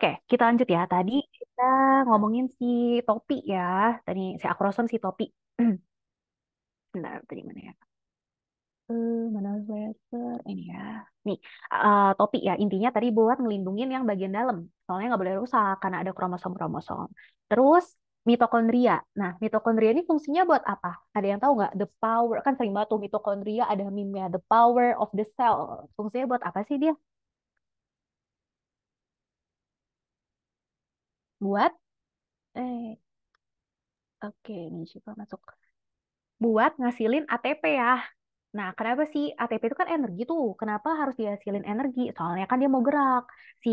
Oke, kita lanjut ya. Tadi kita ngomongin si topi ya. Tadi si akrosom si topi. Bentar, tadi mana ya? Mana laser? Ini ya. Nih, topi ya. Intinya tadi buat ngelindungin yang bagian dalam. Soalnya nggak boleh rusak karena ada kromosom-kromosom. Terus mitokondria. Nah, mitokondria ini fungsinya buat apa? Ada yang tahu nggak? The power. Kan sering banget tuh mitokondria ada meme-nya. The power of the cell. Fungsinya buat apa sih dia? Buat, eh, oke, ini siapa masuk? Buat ngasilin ATP ya. Nah, kenapa sih ATP itu kan energi tuh? Kenapa harus dihasilin energi? Soalnya kan dia mau gerak. Si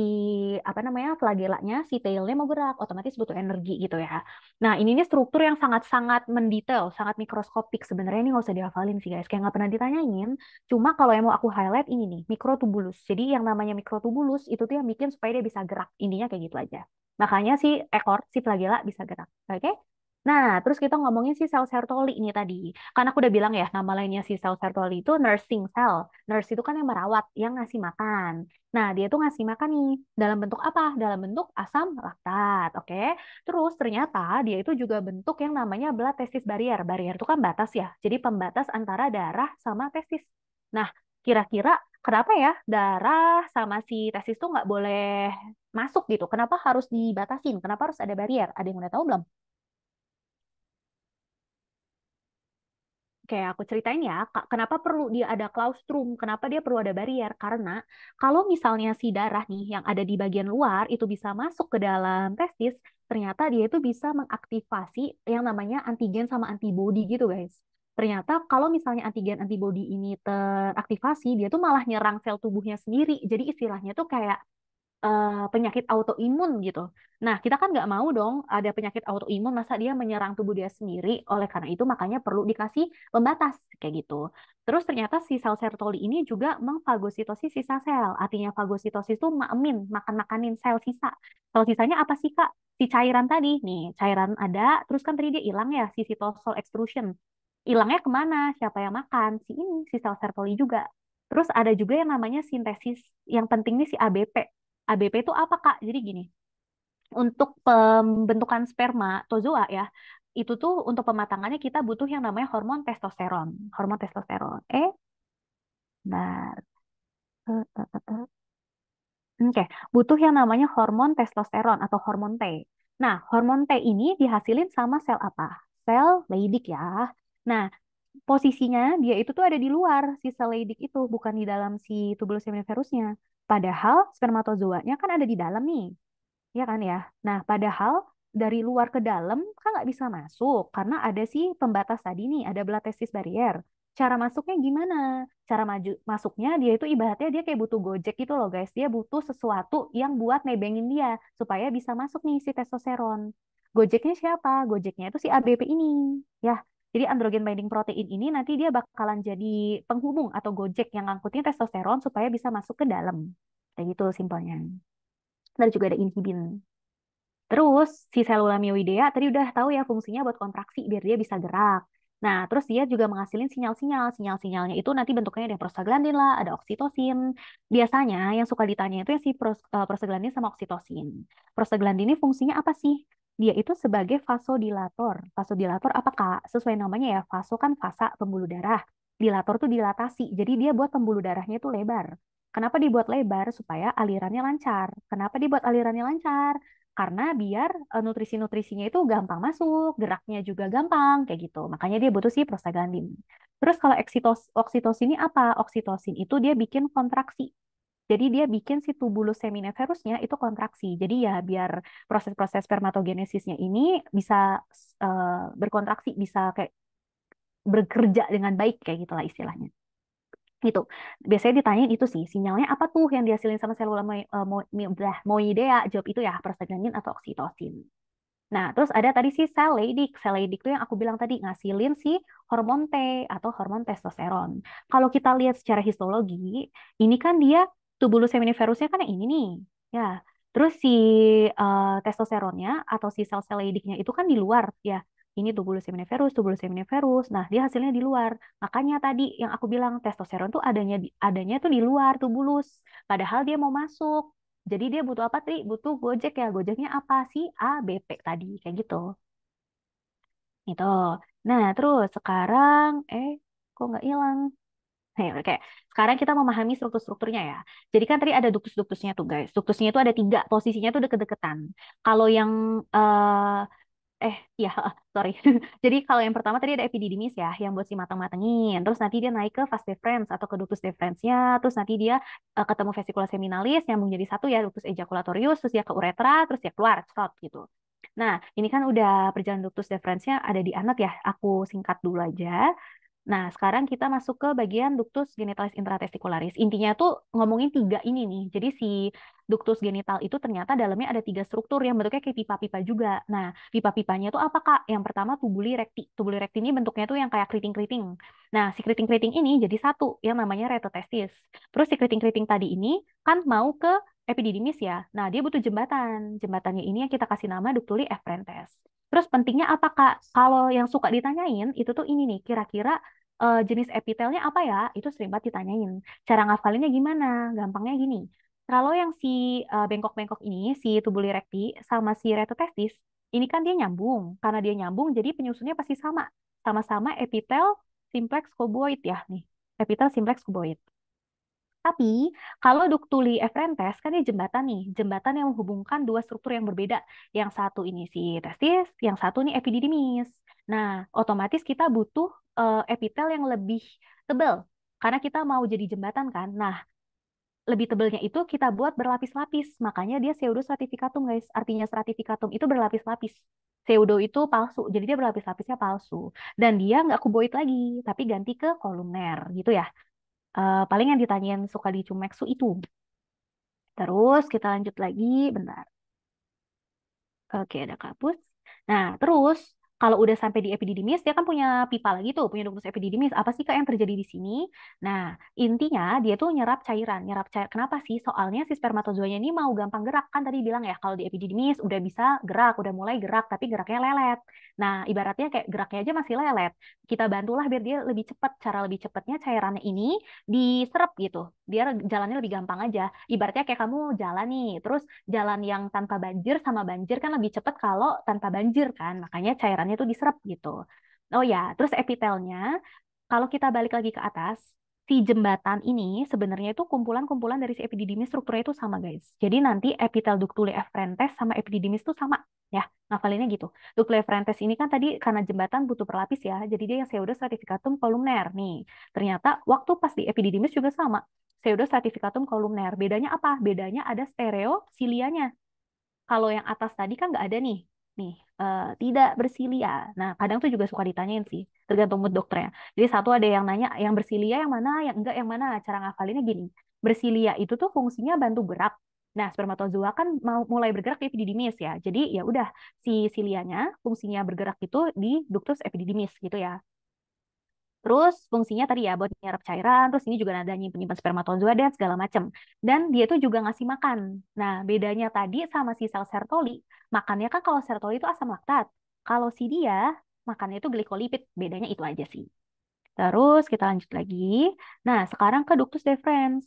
apa namanya flagelanya, si tailnya mau gerak, otomatis butuh energi gitu ya. Nah, ini nih struktur yang sangat-sangat mendetail, sangat mikroskopik. Sebenarnya ini nggak usah dihafalin sih guys, kayak nggak pernah ditanyain. Cuma kalau yang mau aku highlight ini nih, mikrotubulus. Jadi yang namanya mikrotubulus itu tuh yang bikin supaya dia bisa gerak. Intinya kayak gitu aja. Makanya si ekor, si flagela bisa gerak. Oke? Nah, terus kita ngomongin si sel Sertoli ini tadi. Karena aku udah bilang ya, nama lainnya si sel Sertoli itu nursing cell. Nurse itu kan yang merawat, yang ngasih makan. Nah, dia tuh ngasih makan nih. Dalam bentuk apa? Dalam bentuk asam laktat, oke? Terus ternyata dia itu juga bentuk yang namanya blood testis barrier. Barrier itu kan batas ya. Jadi pembatas antara darah sama testis. Nah, kira-kira kenapa ya darah sama si testis tuh nggak boleh masuk gitu? Kenapa harus dibatasin? Kenapa harus ada barrier? Ada yang udah tahu belum? Kayak aku ceritain ya, kenapa perlu dia ada claustrum, kenapa dia perlu ada barrier? Karena kalau misalnya si darah nih yang ada di bagian luar itu bisa masuk ke dalam testis, ternyata dia itu bisa mengaktifasi yang namanya antigen sama antibodi gitu guys. Ternyata kalau misalnya antigen antibodi ini teraktivasi, dia tuh malah nyerang sel tubuhnya sendiri. Jadi istilahnya tuh kayak penyakit autoimun gitu. Nah, kita kan nggak mau dong ada penyakit autoimun, masa dia menyerang tubuh dia sendiri. Oleh karena itu, makanya perlu dikasih pembatas kayak gitu. Terus ternyata si sel Sertoli ini juga memfagositosis sisa sel. Artinya fagositosis itu makan makanin sel sisa. Sel sisanya apa sih, Kak? Si cairan tadi. Nih, cairan ada, terus kan tadi dia hilang ya, si cytosol extrusion. Hilangnya kemana? Siapa yang makan? Si ini, si sel Sertoli juga. Terus ada juga yang namanya sintesis. Yang penting nih si ABP. ABP itu apa, Kak? Jadi gini, untuk pembentukan spermatozoa ya, itu tuh untuk pematangannya kita butuh yang namanya hormon testosteron. Hormon testosteron. Bentar. Oke, butuh yang namanya hormon testosteron atau hormon T. Nah, hormon T ini dihasilin sama sel apa? Sel Leydig ya. Nah, posisinya dia itu tuh ada di luar si sel Leydig itu, bukan di dalam si tubulus seminiferusnya. Padahal spermatozoanya kan ada di dalam nih. Ya kan ya. Nah, padahal dari luar ke dalam kan nggak bisa masuk karena ada sih pembatas tadi nih, ada blood testis barrier. Cara masuknya gimana? Cara maju masuknya dia itu ibaratnya dia kayak butuh Gojek gitu loh guys. Dia butuh sesuatu yang buat nebengin dia supaya bisa masuk nih si testosteron. Gojeknya siapa? Gojeknya itu si ABP ini. Ya. Jadi androgen binding protein ini nanti dia bakalan jadi penghubung atau Gojek yang ngangkutin testosteron supaya bisa masuk ke dalam. Kayak gitu simpelnya. Dan juga ada inhibin. Terus si selula myoidea tadi udah tahu ya fungsinya buat kontraksi biar dia bisa gerak. Nah, terus dia juga menghasilin sinyal-sinyal. Sinyal-sinyalnya itu nanti bentuknya ada prostaglandin lah, ada oksitosin. Biasanya yang suka ditanya itu yang si prostaglandin sama oksitosin. Prostaglandin ini fungsinya apa sih? Dia itu sebagai vasodilator. Vasodilator apa Kak? Sesuai namanya ya, vaso kan fasa pembuluh darah. Dilator tuh dilatasi. Jadi dia buat pembuluh darahnya itu lebar. Kenapa dibuat lebar? Supaya alirannya lancar. Kenapa dibuat alirannya lancar? Karena biar nutrisi-nutrisinya itu gampang masuk, geraknya juga gampang, kayak gitu. Makanya dia butuh si prostaglandin. Terus kalau oksitosin ini apa? Oksitosin itu dia bikin kontraksi. Jadi dia bikin si tubulus seminiferusnya itu kontraksi. Jadi ya biar proses-proses spermatogenesisnya ini bisa berkontraksi, bisa kayak bekerja dengan baik kayak gitulah istilahnya. Gitu. Biasanya ditanyain itu sih, sinyalnya apa tuh yang dihasilin sama selula moidea? Jawab itu ya, prostaglandin atau oksitosin. Nah, terus ada tadi si sel Leydig. Sel Leydig tuh yang aku bilang tadi ngasilin si hormon T atau hormon testosteron. Kalau kita lihat secara histologi, ini kan dia tubulus seminiferusnya kan yang ini nih. Ya. Terus si testosteronnya atau si sel-sel Leydignya itu kan di luar ya. Ini tubulus seminiferus, tubulus seminiferus. Nah, dia hasilnya di luar. Makanya tadi yang aku bilang testosteron tuh adanya tuh di luar tubulus. Padahal dia mau masuk. Jadi dia butuh apa tadi? Butuh Gojek ya. Gojeknya apa? Si A, B, P tadi. Kayak gitu. Itu. Nah, terus sekarang, kok nggak hilang? Oke, sekarang kita memahami struktur-strukturnya ya. Jadi kan tadi ada duktus-duktusnya tuh guys. Duktusnya itu ada tiga, posisinya tuh deket-deketan. Kalau yang ya, sorry. Jadi kalau yang pertama tadi ada epididymis ya, yang buat si matang-matengin. Terus nanti dia naik ke vas deferens atau ke ductus deferensnya. Terus nanti dia ketemu vesicula seminalis, nyambung jadi satu ya, ductus ejaculatorius. Terus dia ke uretra, terus dia keluar, cerot gitu. Nah, ini kan udah perjalanan ductus deferensnya ada di anak ya. Aku singkat dulu aja. Nah, sekarang kita masuk ke bagian ductus genitalis intratesticularis. Intinya tuh ngomongin tiga ini nih. Jadi si ductus genital itu ternyata dalamnya ada tiga struktur yang bentuknya kayak pipa-pipa juga. Nah, pipa-pipanya tuh apa, Kak? Yang pertama tubuli recti. Tubuli recti ini bentuknya tuh yang kayak keriting-keriting. Nah, si keriting-keriting ini jadi satu yang namanya retotestis. Terus si keriting-keriting tadi ini kan mau ke epididymis ya. Nah, dia butuh jembatan. Jembatannya ini yang kita kasih nama ductuli efferentes. Terus pentingnya apa, Kak? Kalau yang suka ditanyain itu tuh ini nih, kira-kira jenis epitelnya apa ya? Itu sering banget ditanyain. Cara ngafalinnya gimana? Gampangnya gini. Kalau yang si bengkok-bengkok ini, si tubuli recti sama si retotestis, ini kan dia nyambung. Karena dia nyambung, jadi penyusunnya pasti sama. Sama-sama epitel simplex cuboid ya nih. Epitel simplex cuboid. Tapi kalau ductuli efferentes kan dia jembatan nih, jembatan yang menghubungkan dua struktur yang berbeda. Yang satu ini si testis, yang satu nih epididymis. Nah, otomatis kita butuh epitel yang lebih tebal karena kita mau jadi jembatan kan. Nah, lebih tebalnya itu kita buat berlapis-lapis. Makanya dia pseudo stratificatum, guys. Artinya stratificatum itu berlapis-lapis. Pseudo itu palsu, jadi dia berlapis-lapisnya palsu. Dan dia nggak kuboid lagi, tapi ganti ke kolumner gitu ya. Paling yang ditanyain suka di Cumeksu itu. Terus kita lanjut lagi, bentar. Oke, ada kapus. Nah, terus kalau udah sampai di epididymis, dia kan punya pipa lagi tuh, punya ductus epididymis. Apa sih Kak yang terjadi di sini? Nah, intinya dia tuh nyerap cairan. Nyerap cair. Kenapa sih? Soalnya si spermatozoanya ini mau gampang gerak. Kan tadi bilang ya, kalau di epididymis udah bisa gerak, udah mulai gerak, tapi geraknya lelet. Nah, ibaratnya kayak geraknya aja masih lelet. Kita bantulah biar dia lebih cepat. Cara lebih cepatnya cairannya ini diserap gitu. Biar jalannya lebih gampang aja. Ibaratnya kayak kamu jalan nih, terus jalan yang tanpa banjir sama banjir kan lebih cepat kalau tanpa banjir kan. Makanya cairannya tuh diserap gitu. Oh ya, terus epitelnya kalau kita balik lagi ke atas, si jembatan ini sebenarnya itu kumpulan-kumpulan dari si epididymis strukturnya itu sama guys. Jadi nanti epitel ductuli efferentes sama epididymis itu sama ya. Ngafalinnya gitu. Ductuli efferentes ini kan tadi karena jembatan butuh perlapis ya. Jadi dia yang pseudo stratificatum columner nih. Ternyata waktu pas di epididymis juga sama. Pseudo stratificatum columner. Bedanya apa? Bedanya ada stereosilianya. Kalau yang atas tadi kan nggak ada nih. Nih, tidak bersilia. Nah, kadang tuh juga suka ditanyain sih, tergantung mood dokternya. Jadi satu ada yang nanya, yang bersilia yang mana, yang enggak yang mana. Cara ngafalinnya gini, bersilia itu tuh fungsinya bantu gerak. Nah, spermatozoa kan mau mulai bergerak di epididymis ya. Jadi ya udah si silianya fungsinya bergerak itu di ductus epididymis gitu ya. Terus fungsinya tadi ya buat nyerap cairan, terus ini juga ada penyimpan spermatozoa dan segala macam. Dan dia tuh juga ngasih makan. Nah, bedanya tadi sama si sel Sertoli, makannya kan kalau Sertoli itu asam laktat. Kalau si dia makannya itu glikolipid, bedanya itu aja sih. Terus kita lanjut lagi. Nah, sekarang ke ductus deferens.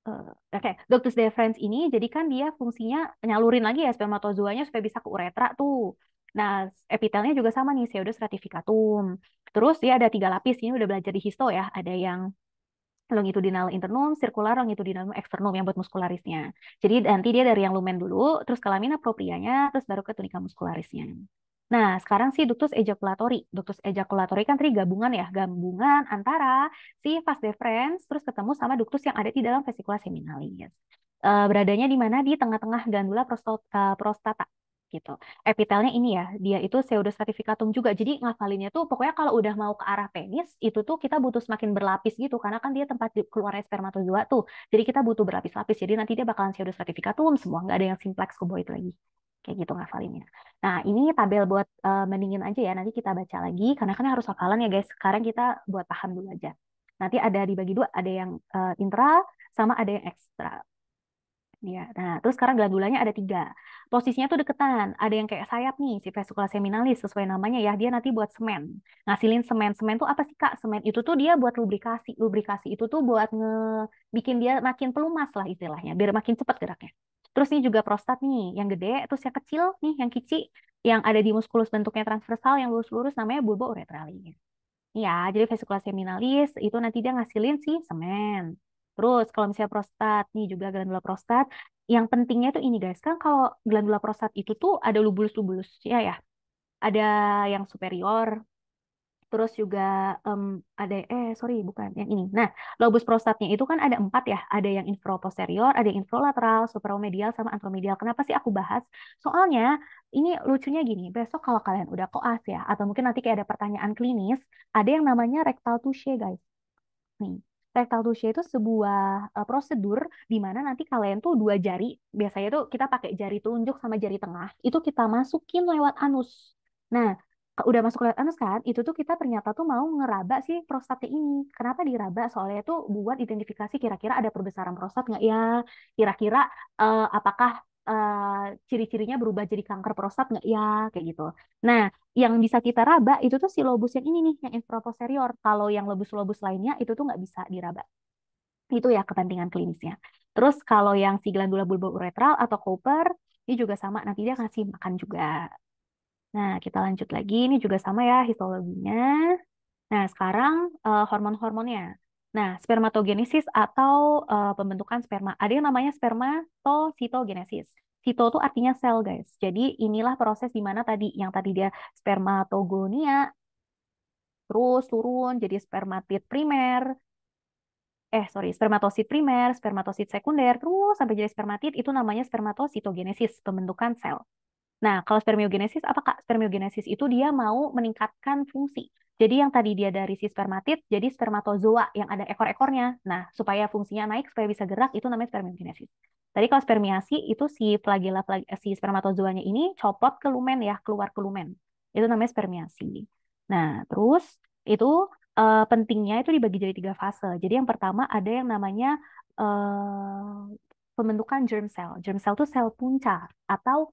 Eh, Oke, ductus deferens ini jadi kan dia fungsinya nyalurin lagi ya spermatozoanya supaya bisa ke uretra tuh. Nah, epitelnya juga sama nih, pseudostratificatum. Terus dia ada tiga lapis, ini udah belajar di histo ya. Ada yang longitudinal internum, circular longitudinal externum yang buat muskularisnya. Jadi nanti dia dari yang lumen dulu, terus ke lamina proprianya, terus baru ke tunica muscularisnya. Nah, sekarang sih ductus ejaculatori. Ductus ejaculatori kan tadi gabungan ya, gabungan antara si vas deferens terus ketemu sama ductus yang ada di dalam vesicula seminalis. Beradanya di mana? Di tengah-tengah gandula prostata gitu. Epitelnya ini ya, dia itu pseudostratificatum juga. Jadi ngafalinnya tuh pokoknya kalau udah mau ke arah penis, itu tuh kita butuh semakin berlapis gitu. Karena kan dia tempat keluarnya spermatozoa tuh. Jadi kita butuh berlapis-lapis. Jadi nanti dia bakalan pseudostratificatum semua. Nggak ada yang simplex cuboid lagi. Kayak gitu ngafalinnya. Nah, ini tabel buat mendingin aja ya. Nanti kita baca lagi. Karena kan harus hafalan ya guys. Sekarang kita buat paham dulu aja. Nanti ada dibagi dua. Ada yang intra sama ada yang ekstra. Dia. Nah, terus sekarang glandulanya ada tiga. Posisinya tuh deketan. Ada yang kayak sayap nih, si vesicula seminalis sesuai namanya ya. Dia nanti buat semen. Ngasilin semen. Semen tuh apa sih Kak? Semen itu tuh dia buat lubrikasi. Lubrikasi itu tuh buat bikin dia makin pelumas lah istilahnya, biar makin cepat geraknya. Terus ini juga prostat nih, yang gede. Terus yang kecil nih, yang kecil, yang ada di muskulus bentuknya transversal, yang lurus-lurus namanya bulba uretralis. Ya, jadi vesicula seminalis itu nanti dia ngasilin si semen. Terus kalau misalnya prostat, nih juga glandula prostat, yang pentingnya tuh ini guys, kan kalau glandula prostat itu tuh ada lubulus-lubulus ya ya. Ada yang superior, terus juga em, ada sorry bukan yang ini. Nah, lobus prostatnya itu kan ada empat ya, ada yang infraposterior, ada yang infralateral, supromedial, sama anteromedial. Kenapa sih aku bahas? Soalnya ini lucunya gini, besok kalau kalian udah koas ya, atau mungkin nanti kayak ada pertanyaan klinis, ada yang namanya rectal touche guys. Nih, rectal touche itu sebuah prosedur di mana nanti kalian tuh dua jari, biasanya tuh kita pakai jari telunjuk sama jari tengah, itu kita masukin lewat anus. Nah, udah masuk lewat anus kan, itu tuh kita ternyata tuh mau ngeraba si prostatnya ini. Kenapa diraba? Soalnya tuh buat identifikasi kira-kira ada perbesaran prostat nggak ya, kira-kira apakah ciri-cirinya berubah jadi kanker prostat nggak ya, kayak gitu. Nah, yang bisa kita raba itu tuh si lobus yang ini nih, yang infraposterior. Kalau yang lobus-lobus lainnya itu tuh nggak bisa diraba. Itu ya kepentingan klinisnya. Terus kalau yang si glandula bulbouretral atau Cooper, ini juga sama, nanti dia kasih makan juga. Nah, kita lanjut lagi, ini juga sama ya histologinya. Nah, sekarang hormon-hormonnya. Nah, spermatogenesis atau pembentukan sperma. Ada yang namanya spermatositogenesis. Sito itu artinya sel, guys. Jadi inilah proses di mana tadi yang tadi dia spermatogonia, terus turun jadi spermatid primer, spermatosit primer, spermatosit sekunder, terus sampai jadi spermatid itu namanya spermatositogenesis, pembentukan sel. Nah, kalau spermiogenesis apa Kak? Spermiogenesis itu dia mau meningkatkan fungsi. Jadi yang tadi dia dari si spermatid jadi spermatozoa yang ada ekor-ekornya. Nah, supaya fungsinya naik, supaya bisa gerak, itu namanya spermiogenesis. Tadi kalau spermiasi itu si si spermatozoanya ini copot ke lumen ya, keluar ke lumen. Itu namanya spermiasi. Nah, terus itu pentingnya itu dibagi jadi tiga fase. Jadi yang pertama ada yang namanya pembentukan germ cell. Germ cell itu sel punca atau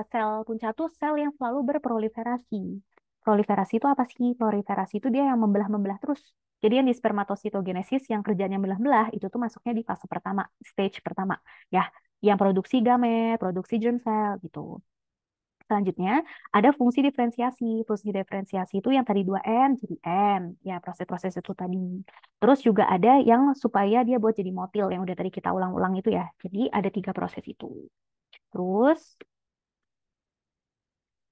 sel punca tuh sel yang selalu berproliferasi. Proliferasi itu apa sih? Proliferasi itu dia yang membelah-membelah terus. Jadi yang di spermatositogenesis yang kerjanya belah-belah itu tuh masuknya di fase pertama, stage pertama, ya, yang produksi gamet, produksi germ cell gitu. Selanjutnya ada fungsi diferensiasi. Fungsi diferensiasi itu yang tadi 2N jadi N, ya proses-proses itu tadi. Terus juga ada yang supaya dia buat jadi motil yang udah tadi kita ulang-ulang itu ya. Jadi ada tiga proses itu. Terus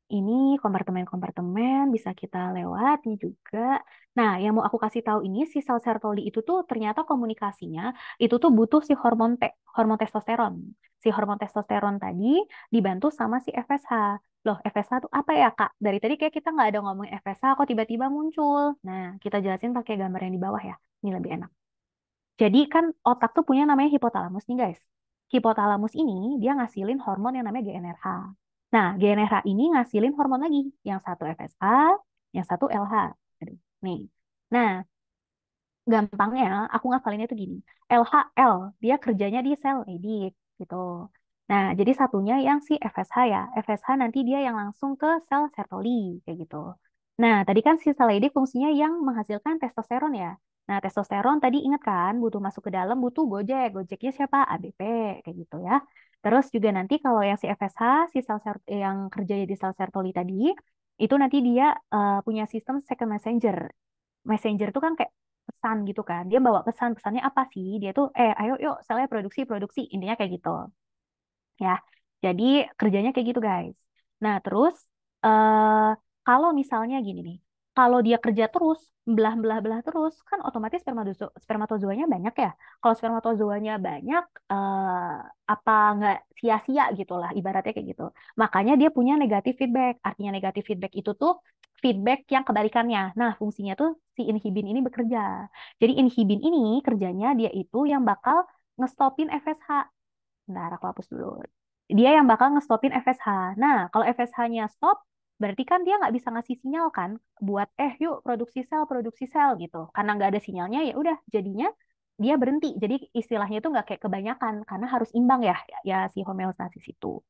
ini kompartemen-kompartemen bisa kita lewati juga. Nah, yang mau aku kasih tahu ini si sel Sertoli itu tuh ternyata komunikasinya itu tuh butuh si hormon testosteron. Si hormon testosteron tadi dibantu sama si FSH. Loh, FSH tuh apa ya, Kak? Dari tadi kayak kita nggak ada ngomong FSH, kok tiba-tiba muncul. Nah, kita jelasin pakai gambar yang di bawah ya. Ini lebih enak. Jadi kan otak tuh punya namanya hipotalamus nih guys. Hipotalamus ini dia ngasilin hormon yang namanya GnRH. Nah, GnRH ini ngasilin hormon lagi. Yang satu FSH, yang satu LH. Nih. Nah, gampangnya aku ngafalinnya tuh gini. LHL, dia kerjanya di sel Leydig gitu. Nah, jadi satunya yang si FSH ya. FSH nanti dia yang langsung ke sel Sertoli kayak gitu. Nah, tadi kan si sel Leydig fungsinya yang menghasilkan testosteron ya. Nah, testosteron tadi ingat kan butuh masuk ke dalam butuh Gojek. Gojeknya siapa? ABP kayak gitu ya. Terus juga nanti kalau yang si FSH, si yang kerja di sel Sertoli tadi, itu nanti dia punya sistem second messenger. Messenger itu kan kayak pesan gitu kan. Dia bawa pesan, pesannya apa sih? Dia tuh, ayo yuk, saya produksi, produksi. Intinya kayak gitu. Ya, jadi kerjanya kayak gitu guys. Nah, terus eh kalau misalnya gini nih, kalau dia kerja terus, belah-belah-belah terus, kan otomatis spermatozoanya banyak ya. Kalau spermatozoanya banyak, apa nggak sia-sia gitu lah, ibaratnya kayak gitu. Makanya dia punya negatif feedback. Artinya negatif feedback itu tuh feedback yang kebalikannya. Nah, fungsinya tuh si inhibin ini bekerja. Jadi inhibin ini kerjanya dia itu yang bakal ngestopin FSH. Bentar, aku hapus dulu. Dia yang bakal ngestopin FSH. Nah, kalau FSH-nya stop, berarti kan dia nggak bisa ngasih sinyal kan buat yuk produksi sel gitu. Karena nggak ada sinyalnya ya udah jadinya dia berhenti. Jadi istilahnya itu nggak kayak kebanyakan karena harus imbang ya, ya si homeostasis itu.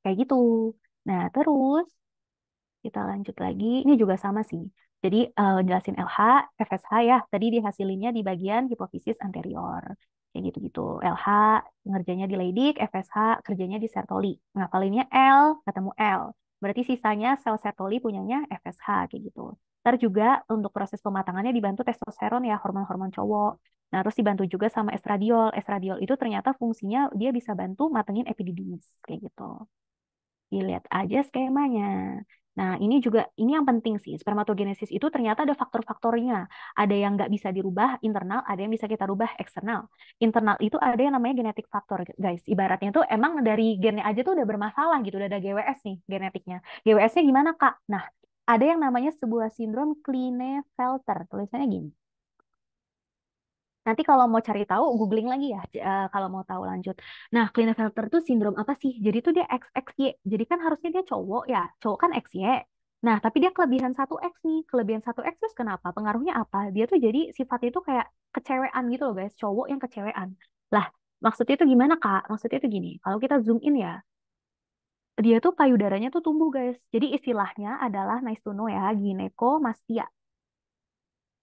Kayak gitu. Nah, terus kita lanjut lagi. Ini juga sama sih. Jadi jelasin LH, FSH ya. Tadi dihasilinnya di bagian hipofisis anterior. Kayak gitu-gitu. LH ngerjainnya di Leydig, FSH kerjanya di Sertoli. Ngapalinnya L, ketemu L. Berarti sisanya sel Sertoli punyanya FSH kayak gitu. Ntar juga untuk proses pematangannya dibantu testosteron ya, hormon-hormon cowok. Nah, terus dibantu juga sama estradiol. Estradiol itu ternyata fungsinya dia bisa bantu matengin epididymis kayak gitu. Dilihat aja skemanya. Nah, ini juga, ini yang penting sih. Spermatogenesis itu ternyata ada faktor-faktornya. Ada yang nggak bisa dirubah internal, ada yang bisa kita rubah eksternal. Internal itu ada yang namanya genetik faktor, guys. Ibaratnya tuh emang dari gennya aja tuh udah bermasalah gitu, udah ada GWS nih genetiknya. GWS-nya gimana, Kak? Nah, ada yang namanya sebuah sindrom Klinefelter. Tulisannya gini. Nanti kalau mau cari tahu, googling lagi ya, kalau mau tahu lanjut. Nah, Klinefelter tuh sindrom apa sih? Jadi tuh dia XXY. Jadi kan harusnya dia cowok ya. Cowok kan XY. Nah, tapi dia kelebihan satu X nih. Kelebihan satu X terus kenapa? Pengaruhnya apa? Dia tuh jadi sifatnya itu kayak kecewean gitu loh guys. Cowok yang kecewean. Lah, maksudnya itu gimana Kak? Maksudnya itu gini. Kalau kita zoom in ya, dia tuh payudaranya tuh tumbuh guys. Jadi istilahnya adalah nice to know ya, ginekomastia.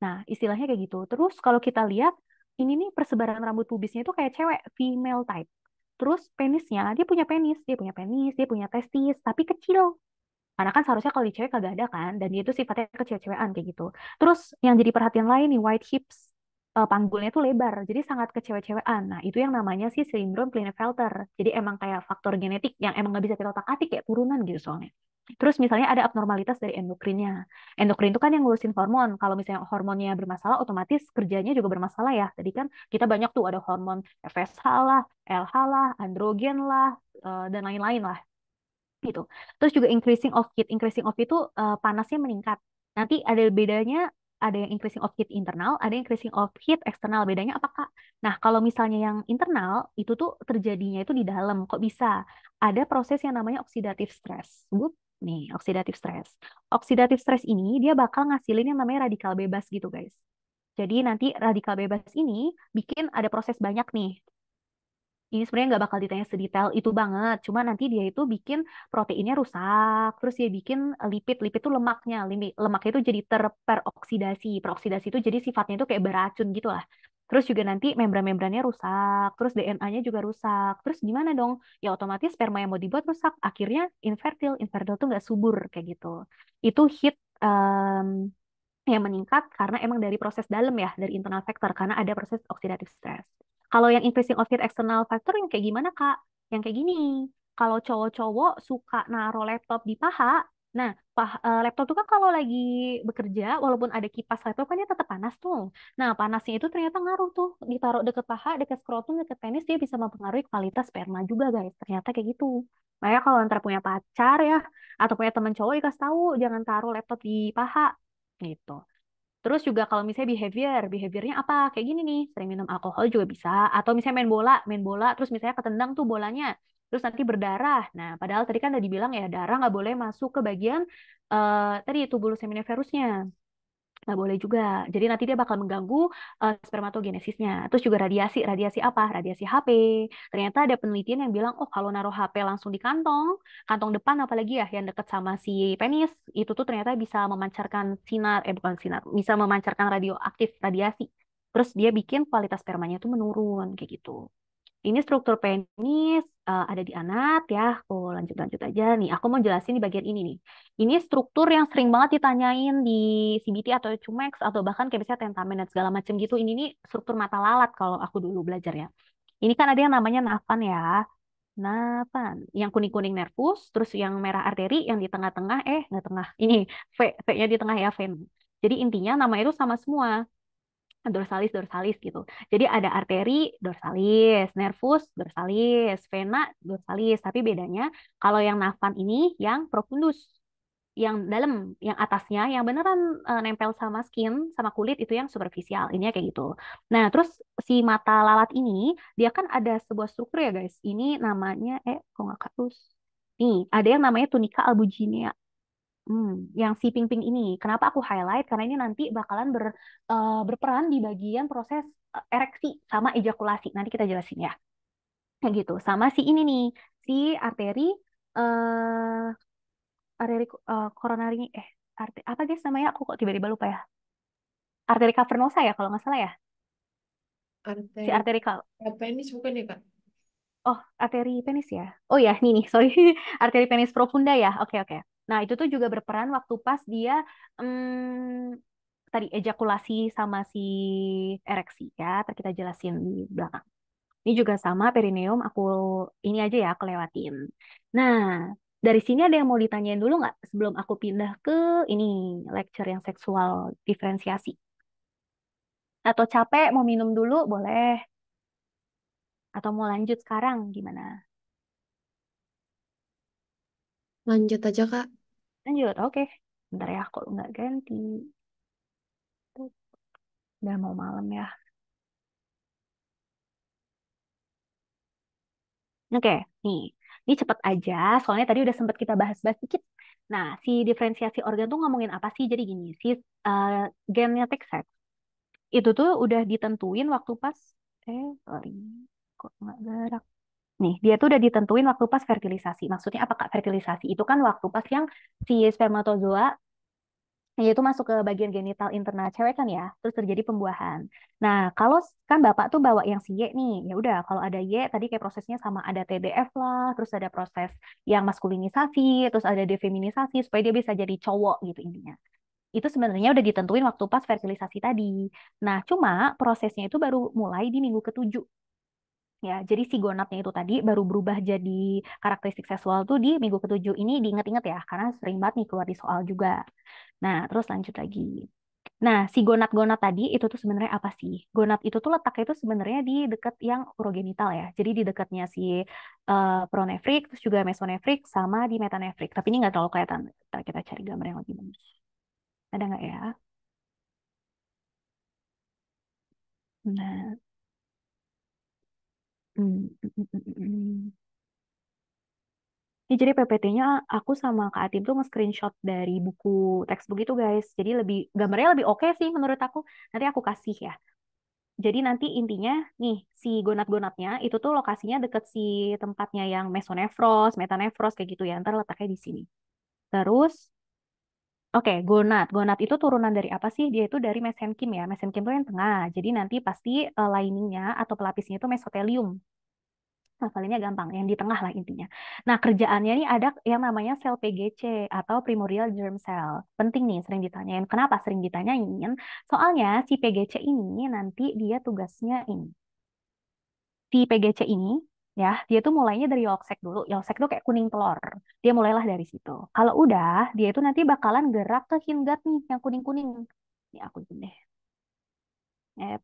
Nah, istilahnya kayak gitu. Terus kalau kita lihat, ini nih persebaran rambut pubisnya itu kayak cewek, female type. Terus penisnya, dia punya testis, tapi kecil. Karena kan seharusnya kalau di cewek kagak ada kan, dan dia itu sifatnya kecil-cewekan kayak gitu. Terus yang jadi perhatian lain nih, white hips, panggulnya tuh lebar, jadi sangat kecewe-cewekan. Nah, itu yang namanya sih sindrom Klinefelter. Jadi emang kayak faktor genetik yang emang nggak bisa kita otak-atik kayak turunan gitu soalnya. Terus misalnya ada abnormalitas dari endokrinnya. Endokrin itu kan yang ngurusin hormon. Kalau misalnya hormonnya bermasalah, otomatis kerjanya juga bermasalah ya. Tadi kan kita banyak tuh ada hormon FSH lah, LH lah, androgen lah, dan lain-lain lah gitu. Terus juga increasing of heat. Increasing of heat itu panasnya meningkat. Nanti ada bedanya, ada yang increasing of heat internal, ada yang increasing of heat eksternal. Bedanya apa, Kak? Nah, kalau misalnya yang internal, itu tuh terjadinya itu di dalam. Kok bisa? Ada proses yang namanya oxidative stress. Nih, oxidative stress. Oxidative stress ini dia bakal ngasilin yang namanya radikal bebas gitu, guys. Jadi nanti radikal bebas ini bikin ada proses banyak nih. Ini sebenarnya nggak bakal ditanya sedetail itu banget. Cuma nanti dia itu bikin proteinnya rusak, terus dia bikin lipid, lipid itu lemaknya, lemaknya itu jadi terperoksidasi. Peroksidasi itu jadi sifatnya itu kayak beracun gitu lah. Terus juga nanti membran-membrannya rusak, terus DNA-nya juga rusak. Terus gimana dong? Ya otomatis sperma yang mau dibuat rusak. Akhirnya infertil, infertil tuh nggak subur kayak gitu. Itu heat yang meningkat karena emang dari proses dalam ya, dari internal factor, karena ada proses oxidative stress. Kalau yang increasing of heat external factor yang kayak gimana, Kak? Yang kayak gini. Kalau cowok-cowok suka naruh laptop di paha, nah, laptop tuh kan kalau lagi bekerja, walaupun ada kipas laptop kan dia tetap panas tuh. Nah, panasnya itu ternyata ngaruh tuh, ditaruh deket paha, deket skrotum, deket penis, dia bisa mempengaruhi kualitas sperma juga, guys. Ternyata kayak gitu. Makanya kalau ntar punya pacar ya, atau punya teman cowok dikasih tahu, jangan taruh laptop di paha gitu. Terus juga kalau misalnya behaviornya apa? Kayak gini nih, sering minum alkohol juga bisa. Atau misalnya main bola, terus misalnya ketendang tuh bolanya, terus nanti berdarah. Nah, padahal tadi kan udah dibilang ya, darah nggak boleh masuk ke bagian tadi tubulus seminiferusnya. Nggak boleh juga. Jadi nanti dia bakal mengganggu spermatogenesisnya. Terus juga radiasi. Radiasi apa? Radiasi HP. Ternyata ada penelitian yang bilang, oh kalau naruh HP langsung di kantong, kantong depan apalagi ya, yang deket sama si penis, itu tuh ternyata bisa memancarkan sinar, bukan sinar, bisa memancarkan radioaktif, radiasi. Terus dia bikin kualitas spermanya tuh menurun, kayak gitu. Ini struktur penis ada di anat ya. Aku lanjut-lanjut aja nih. Aku mau jelasin di bagian ini nih. Ini struktur yang sering banget ditanyain di CBT atau Cumex atau bahkan kayak misalnya tentamen dan segala macam gitu. Ini nih struktur mata lalat kalau aku dulu belajar ya. Ini kan ada yang namanya nafan ya. Nafan. Yang kuning-kuning nervus, terus yang merah arteri, yang di tengah-tengah, nggak tengah. Ini V-nya di tengah ya, ven. Jadi intinya nama itu sama semua dorsalis dorsalis gitu. Jadi ada arteri dorsalis, nervus dorsalis, vena dorsalis. Tapi bedanya kalau yang nafan ini yang profundus, yang dalam, yang atasnya yang beneran nempel sama skin, sama kulit itu yang superficial. Ini kayak gitu. Nah, terus si mata lalat ini dia kan ada sebuah struktur ya guys. Ini namanya kok nggak terus. Nih, ada yang namanya tunika albuginea. Yang si pink-pink ini. Kenapa aku highlight? Karena ini nanti bakalan berperan di bagian proses ereksi sama ejakulasi. Nanti kita jelasin ya. Kayak gitu. Sama si ini nih, si arteri eh arteri koronari apa guys namanya? Aku kok tiba-tiba lupa ya. Arteri cavernosa ya kalau nggak salah ya. Si Arteri arteri penis bukan ya, Kak? Oh, arteri penis ya. Oh ya, nih sorry. Arteri penis profunda ya. Oke, oke. Nah, itu tuh juga berperan waktu pas dia tadi ejakulasi sama si ereksi ya. Ntar kita jelasin di belakang. Ini juga sama perineum, aku ini aja ya, aku lewatin. Nah, dari sini ada yang mau ditanyain dulu nggak sebelum aku pindah ke ini lecture yang seksual diferensiasi? Atau capek mau minum dulu boleh? Atau mau lanjut sekarang gimana? Lanjut aja, Kak. Lanjut, oke. Bentar ya, kok nggak ganti. Tuh, udah mau malam ya. Oke, nih. Ini cepet aja, soalnya tadi udah sempat kita bahas-bahas dikit. Nah, si diferensiasi organ tuh ngomongin apa sih? Jadi gini, si uh, genetic sex itu tuh udah ditentuin waktu pas, sorry, kok nggak gerak. Nih, dia tuh udah ditentuin waktu pas fertilisasi. Maksudnya apa Kak fertilisasi? Itu kan waktu pas yang si spermatozoa yaitu masuk ke bagian genital internal cewek kan ya, terus terjadi pembuahan. Nah, kalau kan bapak tuh bawa yang si Y nih, ya udah kalau ada Y tadi kayak prosesnya sama ada TDF lah, terus ada proses yang maskulinisasi, terus ada defeminisasi supaya dia bisa jadi cowok gitu intinya. Itu sebenarnya udah ditentuin waktu pas fertilisasi tadi. Nah, cuma prosesnya itu baru mulai di minggu ketujuh. Ya, jadi si gonadnya itu tadi baru berubah jadi karakteristik seksual tuh di minggu ketujuh ini diinget-inget ya, karena sering banget nih keluar di soal juga. Nah, terus lanjut lagi. Nah, si gonad-gonad tadi itu tuh sebenarnya apa sih? Gonad itu tuh letaknya itu sebenarnya di dekat yang urogenital ya. Jadi di dekatnya si pronefrik, terus juga mesonefrik, sama di metanefrik. Tapi ini nggak terlalu kelihatan. Ntar kita cari gambar yang lebih bagus. Ada nggak ya? Nah, ini jadi PPT-nya aku sama Kak Atim tuh nge-screenshot dari buku textbook itu guys. Jadi lebih gambarnya lebih oke sih menurut aku. Nanti aku kasih ya. Jadi nanti intinya nih si gonat-gonatnya itu tuh lokasinya deket si tempatnya yang mesonefros, metanefros kayak gitu ya. Ntar letaknya di sini. Terus, oke, gonat. Gonat itu turunan dari apa sih? Dia itu dari mesenkim ya. Mesenkim itu yang tengah. Jadi nanti pasti liningnya atau pelapisnya itu mesotelium. Hafalinnya gampang, yang di tengah lah intinya. Nah, kerjaannya ini ada yang namanya sel PGC atau primordial germ cell. Penting nih, sering ditanyain. Kenapa sering ditanyain? Soalnya si PGC ini nanti dia tugasnya ini. Si PGC ini ya, dia tuh mulainya dari yolk sac dulu. Yolk sac tuh kayak kuning telur. Dia mulailah dari situ. Kalau udah, dia itu nanti bakalan gerak ke hindgut nih, yang kuning-kuning. Ini aku zoom deh. Eh,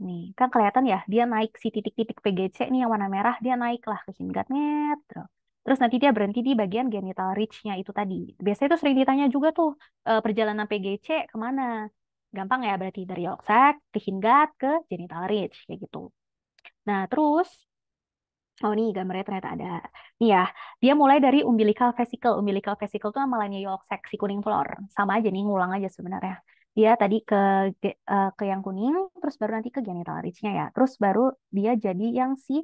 Nih, kan kelihatan ya, dia naik si titik-titik PGC nih yang warna merah, dia naik lah ke hinggatnya. Terus nanti dia berhenti di bagian genital ridge-nya itu tadi. Biasanya itu sering ditanya juga tuh, perjalanan PGC kemana? Gampang ya, berarti dari yolk sac ke hinggat ke genital ridge, kayak gitu. Nah, terus, oh nih gambarnya ternyata ada. Nih ya, dia mulai dari umbilical vesicle. Umbilical vesicle itu sama lainnya yolk sac, si kuning telur. Sama aja nih, ngulang aja sebenarnya. Dia tadi ke yang kuning, terus baru nanti ke genital ridge-nya ya. Terus baru dia jadi yang si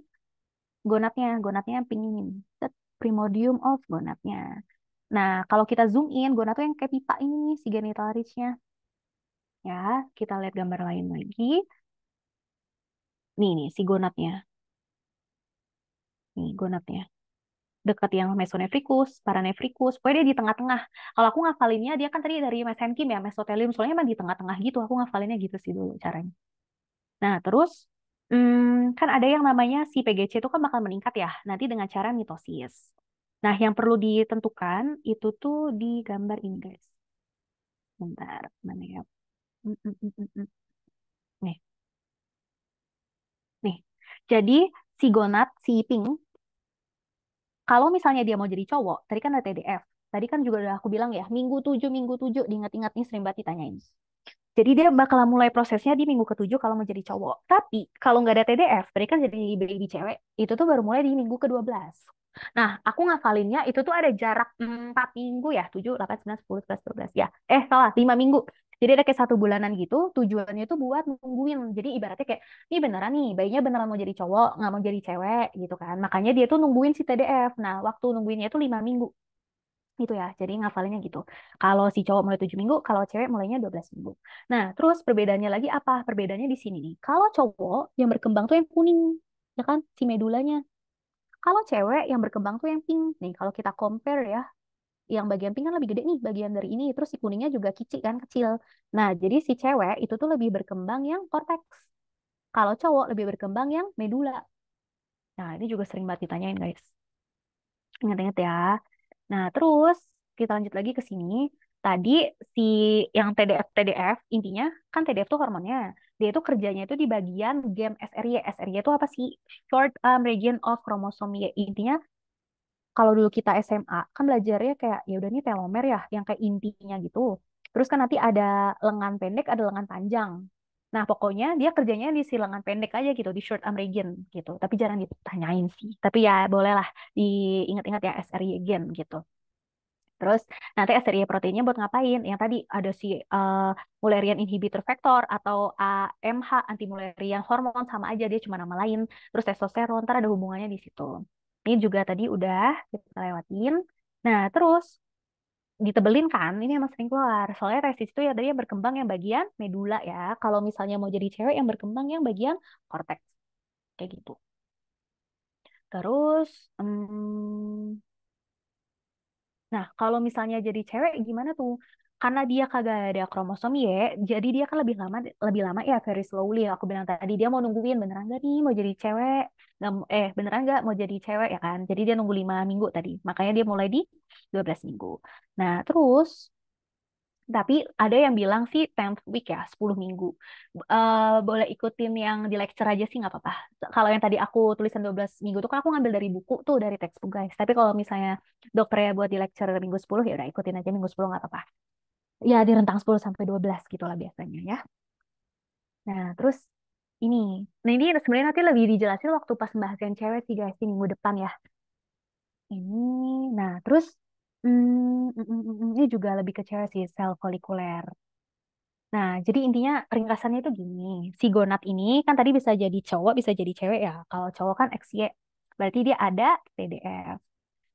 gonadnya yang pink ini. Set, primordium of gonadnya. Nah, kalau kita zoom in, gonad tuh yang kayak pipa ini nih, si genital ridge-nya. Ya, kita lihat gambar lain lagi. Nih, si gonadnya. Nih, gonadnya. Dekat yang mesonefricus, paranefricus, pokoknya dia di tengah-tengah. Kalau aku ngafalinnya, dia kan tadi dari mesenkim ya, mesotelium, soalnya emang di tengah-tengah gitu, aku ngafalinnya gitu sih dulu caranya. Nah, terus, kan ada yang namanya si PGC itu kan bakal meningkat ya, nanti dengan cara mitosis. Nah, yang perlu ditentukan itu tuh di gambar ini, guys. Bentar, mana ya? Mm, mm, mm, mm, mm. Nih, nih. Jadi, si gonad, si pink, kalau misalnya dia mau jadi cowok, tadi kan ada TDF. Tadi kan juga udah aku bilang ya, minggu 7, diingat-ingat nih sering banget ditanyain. Jadi dia bakal mulai prosesnya di minggu ketujuh kalau mau jadi cowok. Tapi kalau nggak ada TDF, tadi kan jadi baby cewek, itu tuh baru mulai di minggu ke-12. Nah, aku ngafalinnya itu tuh ada jarak 4 minggu ya, 7, 8, 9, 10, 11, 12 ya. Salah, 5 minggu. Jadi ada kayak 1 bulanan gitu, tujuannya itu buat nungguin. Jadi ibaratnya kayak, ini beneran nih, bayinya beneran mau jadi cowok, nggak mau jadi cewek gitu kan. Makanya dia tuh nungguin si TDF. Nah, waktu nungguinnya itu 5 minggu gitu ya. Jadi ngafalinnya gitu. Kalau si cowok mulai 7 minggu, kalau cewek mulainya 12 minggu. Nah, terus perbedaannya lagi apa? Perbedaannya di sini nih. Kalau cowok yang berkembang tuh yang kuning, ya kan? Si medulanya. Kalau cewek yang berkembang tuh yang pink. Nih, kalau kita compare ya, yang bagian pink kan lebih gede nih bagian dari ini. Terus si kuningnya juga kicik kan, kecil. Nah, jadi si cewek itu tuh lebih berkembang yang cortex. Kalau cowok lebih berkembang yang medula. Nah, ini juga sering banget ditanyain, guys. Ingat-ingat ya. Nah, terus kita lanjut lagi ke sini. Tadi si yang TDF intinya kan TDF tuh hormonnya. Dia itu kerjanya itu di bagian game SRY. SRY itu apa sih? Short Region of Chromosome Y. Intinya kalau dulu kita SMA kan belajarnya kayak ya udah nih telomer ya yang kayak intinya gitu. Terus kan nanti ada lengan pendek, ada lengan panjang. Nah, pokoknya dia kerjanya di si lengan pendek aja gitu, di short arm region gitu. Tapi jarang ditanyain sih. Tapi ya bolehlah diingat-ingat ya SRY gen gitu. Terus nanti SRY proteinnya buat ngapain? Yang tadi ada si Mullerian inhibitor factor atau AMH anti Mullerian hormon sama aja dia cuma nama lain. Terus testosteron ntar ada hubungannya di situ. Ini juga tadi udah kita lewatin. Nah, terus ditebelin kan, ini emang sering keluar. Soalnya testis itu ya tadi yang berkembang yang bagian medula ya. Kalau misalnya mau jadi cewek yang berkembang yang bagian cortex. Kayak gitu. Terus, nah, kalau misalnya jadi cewek gimana tuh? Karena dia kagak ada kromosom Y, jadi dia kan lebih lama ya very slowly. Aku bilang tadi dia mau nungguin beneran gak nih mau jadi cewek? Beneran gak mau jadi cewek ya kan? Jadi dia nunggu 5 minggu tadi. Makanya dia mulai di 12 minggu. Nah, terus tapi ada yang bilang sih 10th week ya, 10 minggu. Boleh ikutin yang di lecture aja sih nggak apa-apa. Kalau yang tadi aku tulisan 12 minggu tuh kan aku ngambil dari buku tuh, dari textbook guys. Tapi kalau misalnya dokternya buat di lecture minggu 10 ya udah ikutin aja minggu 10 nggak apa-apa. Ya di rentang 10 sampai 12 gitu lah biasanya ya. Nah, terus ini. Nah, ini sebenarnya nanti lebih dijelasin waktu pas pembahasan cewek sih guys, di minggu depan ya. Ini, nah terus ini juga lebih ke cewek sih, sel folikuler. Nah, jadi intinya ringkasannya itu gini. Si gonad ini kan tadi bisa jadi cowok, bisa jadi cewek ya. Kalau cowok kan XY, berarti dia ada TDF.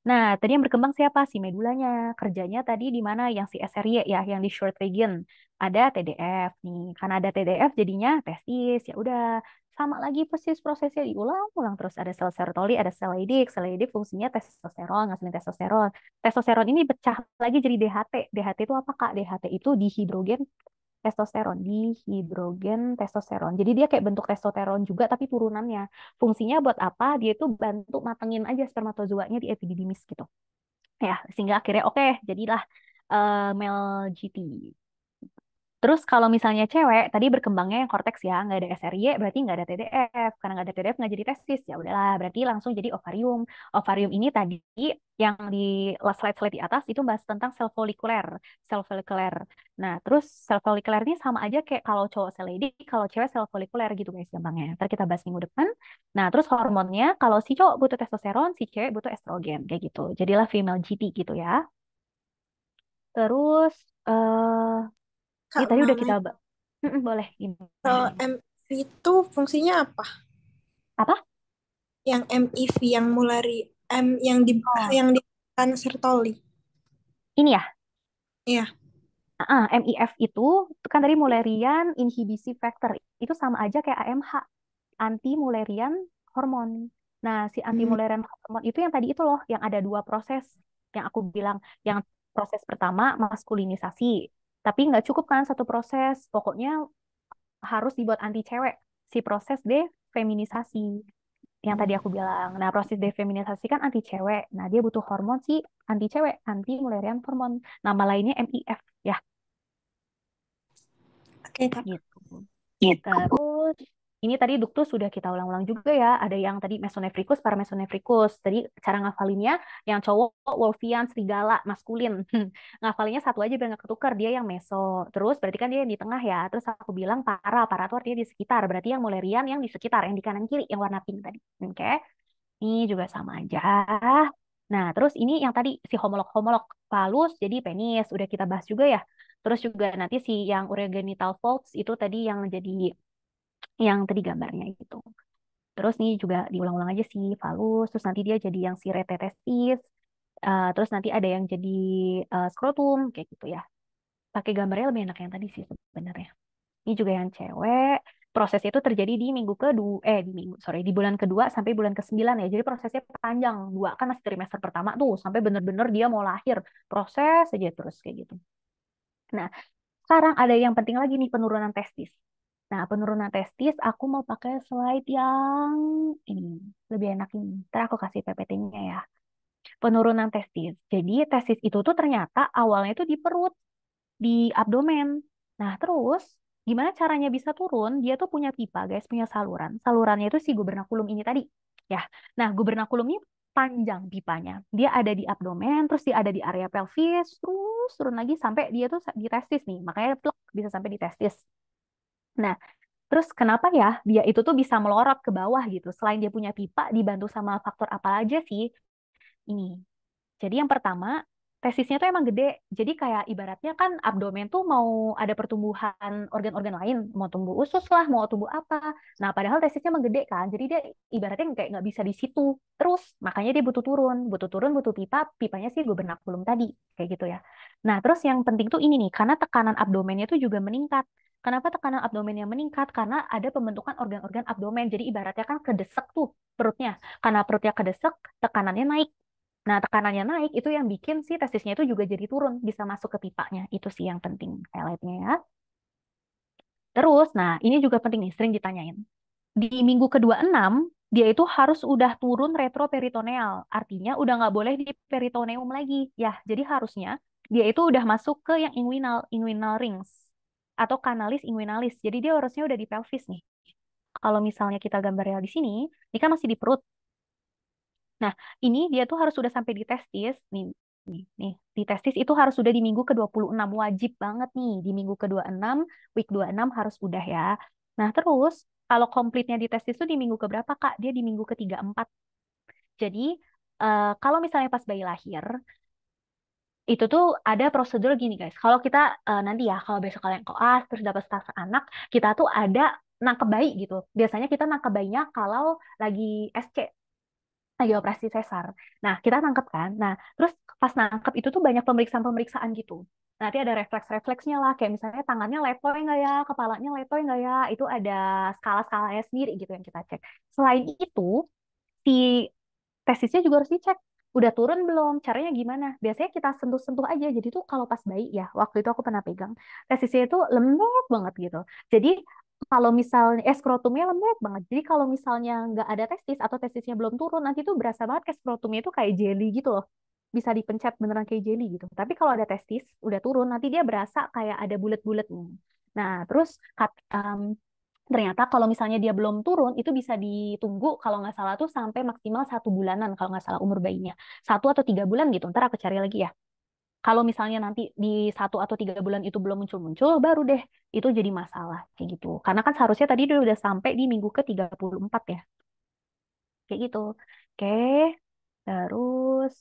Nah, tadi yang berkembang siapa? Si medulanya. Kerjanya tadi di mana? Yang si SRY ya, yang di short region. Ada TDF nih. Karena ada TDF jadinya testis. Ya udah, sama lagi persis prosesnya diulang-ulang terus. Ada sel Sertoli, ada sel Leydig. Sel Leydig fungsinya testosteron, ngasilin testosteron. Testosteron ini pecah lagi jadi DHT. DHT itu apa, Kak? DHT itu dihidrogen testosteron, dihidrogen testosteron. Jadi dia kayak bentuk testosteron juga tapi turunannya. Fungsinya buat apa? Dia itu bantu matengin aja spermatozoanya di epididymis gitu. Ya, sehingga akhirnya oke, jadilah male GT. Terus kalau misalnya cewek, tadi berkembangnya yang korteks ya, nggak ada SRY, berarti nggak ada TDF. Karena nggak ada TDF, nggak jadi testis. Ya udahlah, berarti langsung jadi ovarium. Ovarium ini tadi yang di slide-slide di atas itu bahas tentang sel folikuler. Sel folikuler. Nah, terus sel folikuler ini sama aja kayak kalau cowok sel Leydig, kalau cewek sel folikuler gitu guys gampangnya. Ntar kita bahas minggu depan. Nah, terus hormonnya, kalau si cowok butuh testosteron, si cewek butuh estrogen. Kayak gitu. Jadilah female GT gitu ya. Terus, ini Kak, tadi udah kita mau boleh sel gimana nih? MV itu fungsinya apa? Apa? Yang MIV yang mulari Oh, yang di Sertoli. ini ya. Iya. MIF itu kan tadi Mullerian Inhibisi Factor. Itu sama aja kayak AMH, anti Mullerian hormon. Nah, si anti Hmm. Mullerian hormon itu yang tadi itu loh, yang ada 2 proses yang aku bilang. Yang proses pertama maskulinisasi. Tapi nggak cukup kan 1 proses. Pokoknya harus dibuat anti cewek. Si proses defeminisasi. Yang tadi aku bilang. Nah, proses defeminisasi kan anti cewek. Nah, dia butuh hormon si anti cewek, anti Mullerian hormon. Nama lainnya MIF ya, Oke, Kak. gitu. Terus ini tadi duktus sudah kita ulang-ulang juga ya. Ada yang tadi mesonephrikus, paramesonephrikus. Tadi cara ngafalinnya yang cowok Wolfian serigala maskulin. Ngafalinnya satu aja biar nggak ketukar. Dia yang meso. Terus berarti kan dia yang di tengah ya. Terus aku bilang para tuh artinya di sekitar. Berarti yang Mullerian yang di sekitar, yang di kanan kiri, yang warna pink tadi. Oke. Ini juga sama aja. Nah, terus ini yang tadi si homolog-homolog falus jadi penis. Udah kita bahas juga ya. Terus juga nanti si yang urogenital folds itu tadi yang tadi gambarnya itu. Terus nih juga diulang-ulang aja sih falus, terus nanti dia jadi yang si retetestis, terus nanti ada yang jadi skrotum kayak gitu ya. Pakai gambarnya lebih enak yang tadi sih sebenarnya. Ini juga yang cewek. Prosesnya itu terjadi di minggu kedua, di bulan kedua sampai bulan ke-9 ya. Jadi prosesnya panjang. Dua kan masih trimester pertama tuh, sampai bener-bener dia mau lahir. Proses aja terus kayak gitu. Nah, sekarang ada yang penting lagi nih, penurunan testis. Nah, penurunan testis, aku mau pakai slide yang ini. Lebih enak ini. Ntar aku kasih PPT-nya ya. Penurunan testis. Jadi, testis itu tuh ternyata awalnya itu di perut, di abdomen. Nah, terus gimana caranya bisa turun? Dia tuh punya pipa, guys, punya saluran. Salurannya itu si gubernaculum ini tadi. Ya. Nah, gubernaculum ini panjang pipanya. Dia ada di abdomen, terus dia ada di area pelvis, terus turun lagi sampai dia tuh di testis nih. Makanya plek bisa sampai di testis. Nah, terus kenapa ya dia itu tuh bisa melorot ke bawah gitu? Selain dia punya pipa, dibantu sama faktor apa aja sih? Ini. Jadi yang pertama, testisnya tuh emang gede. Jadi kayak ibaratnya kan abdomen tuh mau ada pertumbuhan organ-organ lain, mau tumbuh usus lah, mau tumbuh apa. Nah, padahal testisnya emang gede kan. Jadi dia ibaratnya kayak nggak bisa di situ. Terus makanya dia butuh turun, butuh pipa. Pipanya sih gubernaculum tadi, kayak gitu ya. Nah, terus yang penting tuh ini nih, karena tekanan abdomennya tuh juga meningkat. Kenapa tekanan abdomen yang meningkat? Karena ada pembentukan organ-organ abdomen. Jadi ibaratnya kan kedesek tuh perutnya. Karena perutnya kedesek, tekanannya naik. Nah, tekanannya naik itu yang bikin si testisnya itu juga jadi turun, bisa masuk ke pipanya. Itu sih yang penting highlightnya ya. Terus, nah ini juga penting nih, sering ditanyain. Di minggu ke-26, dia itu harus udah turun retroperitoneal. Artinya udah nggak boleh di peritoneum lagi. Ya, jadi harusnya dia itu udah masuk ke yang inguinal rings. Atau kanalis inguinalis. Jadi dia harusnya udah di pelvis nih. Kalau misalnya kita gambarnya di sini, ini kan masih di perut. Nah, ini dia tuh harus sudah sampai di testis. Nih, di testis itu harus sudah di minggu ke-26. Wajib banget nih, di minggu ke-26, week 26 harus udah ya. Nah, terus kalau komplitnya di testis itu di minggu keberapa, Kak? Dia di minggu ke-34. Jadi, kalau misalnya pas bayi lahir, itu tuh ada prosedur gini, guys. Kalau kita nanti ya, kalau besok kalian koas, terus dapat status anak, kita tuh ada nangkep bayi gitu. Biasanya kita nangkep bayinya kalau lagi SC, lagi operasi sesar. Nah, kita nangkep kan. Nah, terus pas nangkep itu tuh banyak pemeriksaan-pemeriksaan gitu. Nanti ada refleks-refleksnya lah, kayak misalnya tangannya letoy nggak ya, kepalanya letoy nggak ya, itu ada skala-skalanya sendiri gitu yang kita cek. Selain itu, si testisnya juga harus dicek. Udah turun belum? Caranya gimana? Biasanya kita sentuh-sentuh aja. Jadi tuh kalau pas bayi ya, waktu itu aku pernah pegang, testisnya itu lembek banget gitu. Jadi kalau misalnya skrotumnya lembek banget. Jadi kalau misalnya nggak ada testis atau testisnya belum turun, nanti tuh berasa banget kayak skrotumnya itu kayak jelly gitu loh. Bisa dipencet beneran kayak jelly gitu. Tapi kalau ada testis, udah turun, nanti dia berasa kayak ada bulat-bulatnya. Nah, terus ternyata kalau misalnya dia belum turun, itu bisa ditunggu kalau nggak salah tuh sampai maksimal 1 bulanan kalau nggak salah umur bayinya. 1 atau 3 bulan gitu. Ntar aku cari lagi ya. Kalau misalnya nanti di 1 atau 3 bulan itu belum muncul-muncul, baru deh itu jadi masalah kayak gitu. Karena kan seharusnya tadi dia udah sampai di minggu ke-34 ya. Kayak gitu. Oke, terus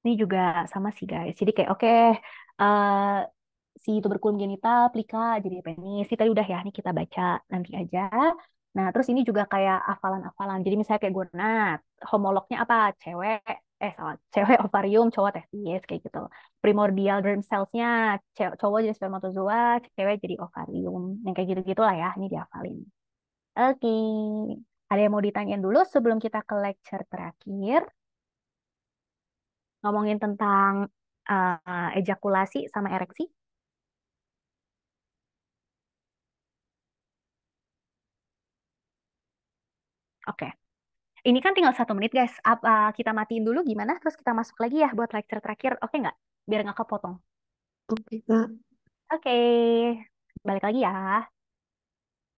ini juga sama sih guys. Jadi kayak oke, eh, si tuberkulum genital, plika, jadi penis. Ini tadi udah ya, nih kita baca nanti aja. Nah, terus ini juga kayak hafalan-hafalan. Jadi misalnya kayak gonad, homolognya apa? Cewek, salah, cewek ovarium, cowok testis, kayak gitu. Primordial germ cells-nya, cowok jadi spermatozoa, cewek jadi ovarium. Yang kayak gitu-gitu lah ya, ini dihafalin. Oke, ada yang mau ditanyain dulu sebelum kita ke lecture terakhir? Ngomongin tentang ejakulasi sama ereksi. Oke. Ini kan tinggal 1 menit, guys. Apa kita matiin dulu gimana? Terus kita masuk lagi ya buat lecture terakhir. Oke nggak? Biar nggak kepotong. Oke, Kak. Oke. Balik lagi ya.